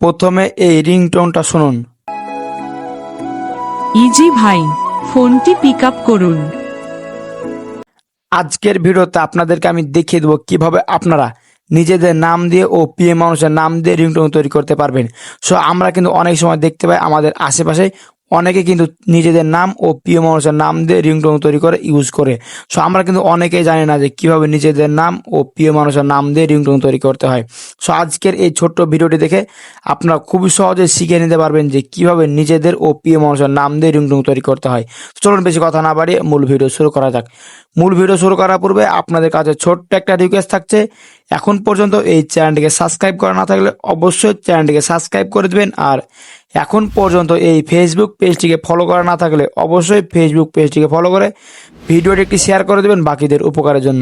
প্রথমে এই রিংটোনটা শুনুন। ইজি ভাই, ফোনটি পিক আপ করুন। আজকের ভিডিওতে আপনাদেরকে আমি দেখিয়ে দেবো কিভাবে আপনারা নিজেদের নাম দিয়ে ও প্রিয় মানুষের নাম দিয়ে রিংটোন তৈরি করতে পারবেন। সো আমরা কিন্তু অনেক সময় দেখতে পাই আমাদের আশেপাশে অনেকে কিন্তু নিজেদের নাম ও প্রিয় মানুষের নাম দিয়ে রিংটোন তৈরি করে ইউজ করে। সো আমরা কিন্তু অনেকেই জানি না যে কিভাবে নিজেদের নাম ও প্রিয় মানুষের নাম দিয়ে রিংটোন তৈরি করতে হয়। সো আজকের এই ছোট্ট ভিডিওটি দেখে আপনারা খুবই সহজে শিখে নিতে পারবেন যে কিভাবে নিজেদের ও প্রিয় মানুষের নাম দিয়ে রিংটোন তৈরি করতে হয়। চলুন বেশি কথা না বাড়িয়ে মূল ভিডিও শুরু করা যাক। মূল ভিডিও শুরু করার পূর্বে আপনাদের কাছে ছোট্ট একটা রিকোয়েস্ট থাকছে, এখন পর্যন্ত এই চ্যানেলটিকে সাবস্ক্রাইব করা না থাকলে অবশ্যই চ্যানেলটিকে সাবস্ক্রাইব করে দেবেন। আর এখন পর্যন্ত এই ফেসবুক পেজটিকে ফলো করা না থাকলে অবশ্যই ফেসবুক পেজটিকে ফলো করে ভিডিওটি একটি শেয়ার করে দেবেন বাকিদের উপকারের জন্য।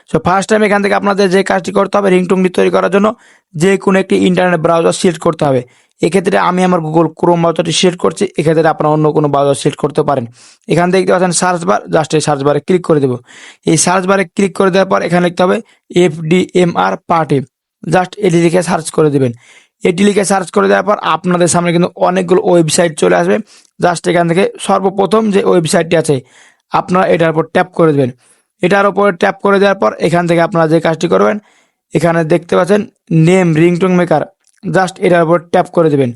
সো ফার্স্ট টাইম এখান থেকে আপনাদের যে কাজটি করতে হবে, রিংটোনটি তৈরি করার জন্য যে কোনো একটি ইন্টারনেট ব্রাউজার সিলেক্ট করতে হবে। এক্ষেত্রে আমি আমার গুগল ক্রোম ব্রাউজারটি সিলেক্ট করছি, এক্ষেত্রে আপনারা অন্য কোনো ব্রাউজার সিলেক্ট করতে পারেন। এখান থেকে দেখতে পাচ্ছেন সার্চ বার, জাস্ট এই সার্চ বারে ক্লিক করে দেবো। এই সার্চ বারে ক্লিক করে দেওয়ার পর এখানে লিখতে হবে FDMR পার্টি, জাস্ট এটি লিখে সার্চ করে দেবেন। এটি লিখে সার্চ করে দেওয়ার পর আপনাদের সামনে কিন্তু অনেকগুলো ওয়েবসাইট চলে আসবে। জাস্ট এখান থেকে সর্বপ্রথম যে ওয়েবসাইটটি আছে আপনারা এটার উপর ট্যাপ করে দেবেন। এটার উপরে ট্যাপ করে দেওয়ার পর এখান থেকে আপনারা যে কাজটি করবেন, এখানে দেখতে পাচ্ছেন নেম রিংটোন মেকার, জাস্ট এটার উপর ট্যাপ করে দেবেন।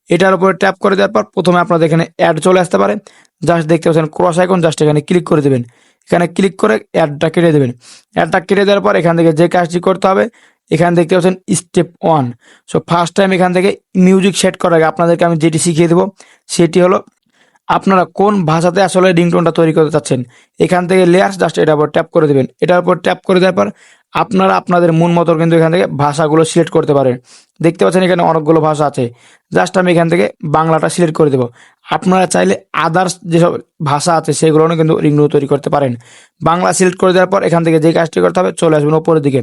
এটার উপরে ট্যাপ করে দেওয়ার পর প্রথমে আপনাদের এখানে অ্যাড চলে আসতে পারে, জাস্ট দেখতে পাচ্ছেন ক্রস আইকন, জাস্ট এখানে ক্লিক করে দেবেন। এখানে ক্লিক করে অ্যাডটা কেটে দেবেন। অ্যাডটা কেটে দেওয়ার পর এখান থেকে যে কাজটি করতে হবে, এখানে দেখতে পাচ্ছেন স্টেপ 1। সো ফার্স্ট টাইম এখান থেকে মিউজিক সেট করার আগে আপনাদেরকে আমি যেটি শিখিয়ে দেবো সেটি হলো আপনারা কোন ভাষাতে আসলে রিংটোনটা তৈরি করতে চাচ্ছেন। এখান থেকে লেয়ার্স, জাস্ট এটার উপর ট্যাপ করে দেবেন। এটার উপর ট্যাপ করে দেওয়ার পর আপনারা আপনাদের মন মতো কিন্তু এখান থেকে ভাষাগুলো সিলেক্ট করতে পারেন। দেখতে পাচ্ছেন এখানে অনেকগুলো ভাষা আছে, জাস্ট আমি এখান থেকে বাংলাটা সিলেক্ট করে দেবো। আপনারা চাইলে আদার্স যেসব ভাষা আছে সেগুলো কিন্তু রিংটোন তৈরি করতে পারেন। বাংলা সিলেক্ট করে দেওয়ার পর এখান থেকে যে কাজটি করতে হবে, চলে আসবেন উপরের দিকে।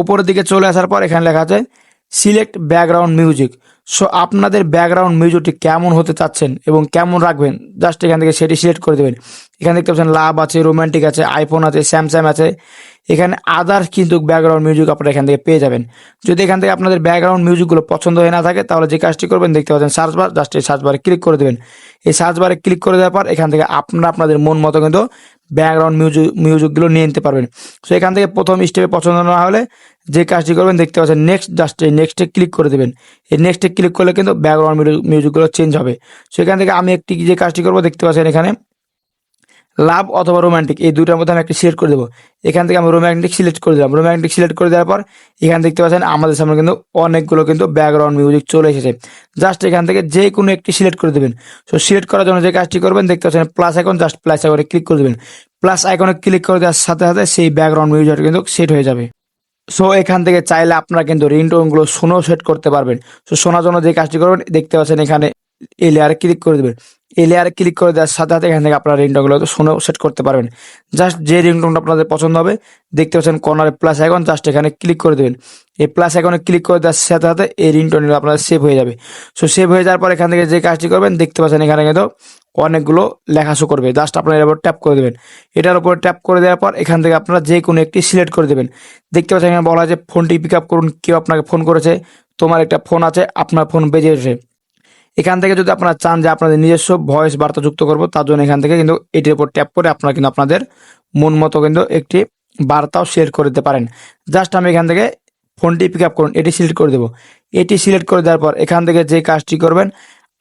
উপরের দিকে চলে আসার পর এখানে লেখা আছে সিলেক্ট ব্যাকগ্রাউন্ড মিউজিক। সো আপনাদের ব্যাকগ্রাউন্ড মিউজিকটি কেমন হতে চাচ্ছেন এবং কেমন রাখবেন, জাস্ট এখান থেকে সেটি সিলেক্ট করে দেবেন। এখানে দেখতে পাচ্ছেন লাভ আছে, রোমান্টিক আছে, আইফোন আছে, স্যামসাং আছে, এখানে আদার্স কিন্তু ব্যাকগ্রাউন্ড মিউজিক আপনারা এখান থেকে পেয়ে যাবেন। যদি এখান থেকে আপনাদের ব্যাকগ্রাউন্ড মিউজিকগুলো পছন্দ হয়ে না থাকে তাহলে যে কাজটি করবেন, দেখতে পাচ্ছেন সার্চ বার, জাস্ট এই সার্চ বারে ক্লিক করে দেবেন। এই সার্চ বারে ক্লিক করে দেওয়ার পর এখান থেকে আপনারা আপনাদের মন মতো কিন্তু ব্যাকগ্রাউন্ড মিউজিকগুলো নিয়ে নিতে পারবেন। সো এখান থেকে প্রথম স্টেপে পছন্দ না হলে যে কাজটি করবেন, দেখতে পাচ্ছেন নেক্সট, জাস্ট এই নেক্সটে ক্লিক করে দেবেন। এই নেক্সটে ক্লিক করলে কিন্তু ব্যাকগ্রাউন্ড মিউজিকগুলো চেঞ্জ হবে। সো এখান থেকে আমি একটি যে কাজটি করবো, দেখতে পাচ্ছেন এখানে লাভ অথবা রোমান্টিক, এই দুইটার মধ্যে আমি একটা সিলেক্ট করে দেবো। এখান থেকে আমি রোমান্টিক সিলেক্ট করে দিলাম। রোমান্টিক সিলেক্ট করে দেওয়ার পর এখানে দেখতে পাচ্ছেন আমাদের সামনে কিন্তু অনেকগুলো কিন্তু ব্যাকগ্রাউন্ড মিউজিক চলে এসেছে। জাস্ট এখান থেকে যে কোনো একটি সিলেক্ট করে দেবেন। সো সিলেক্ট করার জন্য যে কাজটি করবেন, দেখতে পাচ্ছেন প্লাস আইকন, জাস্ট প্লাস আইকনে ক্লিক করে দেবেন। প্লাস আইকনে ক্লিক করে দেওয়ার সাথে সাথে সেই ব্যাকগ্রাউন্ড মিউজিক কিন্তু সেট হয়ে যাবে। সো এখান থেকে চাইলে আপনারা কিন্তু রিংটোনগুলো শোনাও সেট করতে পারবেন। সো শোনার জন্য যে কাজটি করবেন, দেখতে পাচ্ছেন এখানে এই লেয়ারে ক্লিক করে দেবেন। এই লেয়ারে ক্লিক করে দেওয়ার সাথে সাথে এখান থেকে আপনারা রিংটোনগুলো শোনাও সেট করতে পারবেন। জাস্ট যে রিংটোনটা আপনাদের পছন্দ হবে, দেখতে পাচ্ছেন কর্নারে প্লাস আইকন, জাস্ট এখানে ক্লিক করে দেবেন। এই প্লাস আইকনে ক্লিক করে দেওয়ার সাথে সাথে এই রিংটোনগুলো আপনাদের সেভ হয়ে যাবে। সো সেভ হয়ে যাওয়ার পর এখান থেকে যে কাজটি করবেন, দেখতে পাচ্ছেন এখানে কিন্তু অনেকগুলো লেখা শো করবে। জাস্ট আপনারা এর উপর ট্যাপ করে দেবেন। এটার উপর ট্যাপ করে দেওয়ার পর এখান থেকে আপনারা যে কোনো একটি সিলেক্ট করে দেবেন। দেখতে পাচ্ছেন এখানে বলা হয় যে ফোনটি পিক আপ করুন, কেউ আপনাকে ফোন করেছে, তোমার একটা ফোন আছে, আপনার ফোন বেজে এসে। এখান থেকে যদি আপনারা চান যে আপনাদের নিজস্ব ভয়েস বার্তা যুক্ত করবো, তার জন্য এখান থেকে কিন্তু এটির উপর ট্যাপ করে আপনারা কিন্তু আপনাদের মন মতো কিন্তু একটি বার্তাও শেয়ার করে দিতে পারেন। জাস্ট আমি এখান থেকে ফোনটি পিক আপ করুন এটি সিলেক্ট করে দেবো। এটি সিলেক্ট করে দেওয়ার পর এখান থেকে যে কাজটি করবেন,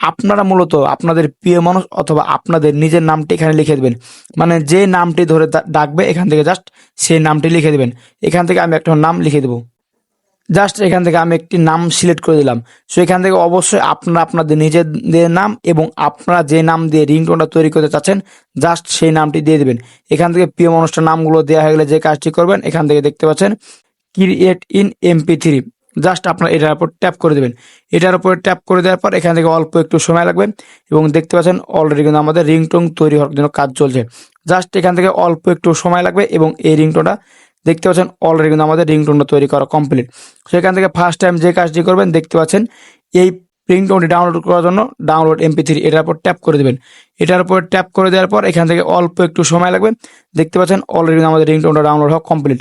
আপনারা মূলত আপনাদের প্রিয় মানুষ অথবা আপনাদের নিজের নামটি এখানে লিখে দেবেন। মানে যে নামটি ধরে ডাকবে এখান থেকে জাস্ট সেই নামটি লিখে দেবেন। এখান থেকে আমি একটা নাম লিখে দেবো। জাস্ট এখান থেকে আমি একটি নাম সিলেক্ট করে দিলাম। সো এখান থেকে অবশ্যই আপনারা আপনাদের নিজেদের নাম এবং আপনারা যে নাম দিয়ে রিংটোনটা তৈরি করতে চাচ্ছেন, জাস্ট সেই নামটি দিয়ে দেবেন। এখান থেকে প্রিয় মানুষটার নামগুলো দেওয়া হয়ে গেলে যে কাজটি করবেন, এখান থেকে দেখতে পাচ্ছেন ক্রিয়েট ইন MP3, জাস্ট আপনারা এটার উপর ট্যাপ করে দেবেন। এটার উপর ট্যাপ করে দেওয়ার পর এখান থেকে অল্প একটু সময় লাগবে এবং দেখতে পাচ্ছেন অলরেডি কিন্তু আমাদের রিংটোন তৈরি হওয়ার জন্য কাজ চলছে। জাস্ট এখান থেকে অল্প একটু সময় লাগবে এবং এই রিংটোনটা দেখতে পাচ্ছেন অলরেডি কিন্তু আমাদের রিংটোনটা তৈরি করা কমপ্লিট। সো এখান থেকে ফার্স্ট টাইম যে কাজটি করবেন, দেখতে পাচ্ছেন এই রিংটোনটি ডাউনলোড করার জন্য ডাউনলোড MP3 এটার উপর ট্যাপ করে দেবেন। এটার উপর ট্যাপ করে দেওয়ার পর এখান থেকে অল্প একটু সময় লাগবে। দেখতে পাচ্ছেন অলরেডি আমাদের রিংটোনটা ডাউনলোড হওয়া কমপ্লিট।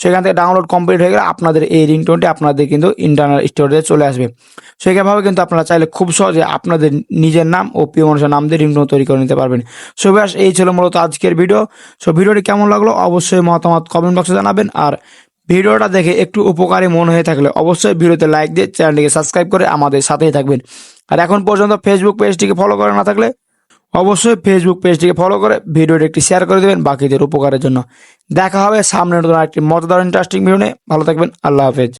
সেখান থেকে ডাউনলোড কমপ্লিট হয়ে গেলে আপনাদের এই রিংটোনটি আপনাদের কিন্তু ইন্টারনাল স্টোরেজে চলে আসবে। সেভাবে কিন্তু আপনারা চাইলে খুব সহজে আপনাদের নিজের নাম ও প্রিয় মানুষের নাম দিয়ে রিংটোন তৈরি করে নিতে পারবেন। সো ব্যাস এই ছিল মূলত আজকের ভিডিও। সো ভিডিওটি কেমন লাগলো অবশ্যই মতামত কমেন্ট বক্সে জানাবেন। আর ভিডিওটা দেখে একটু উপকারী মনে হয়ে থাকলে অবশ্যই ভিডিওতে লাইক দিয়ে চ্যানেলটিকে সাবস্ক্রাইব করে আমাদের সাথেই থাকবেন। আর এখন পর্যন্ত ফেসবুক পেজটিকে ফলো করে না থাকলে অবশ্যই ফেসবুক পেজটিকে ফলো করে ভিডিওটি একটি শেয়ার করে দেবেন বাকিদের উপকারের জন্য। দেখা হবে সামনে নতুন একটি মজাদার ইন্টারেস্টিং ভিডিও নিয়ে। ভালো থাকবেন। আল্লাহ হাফেজ।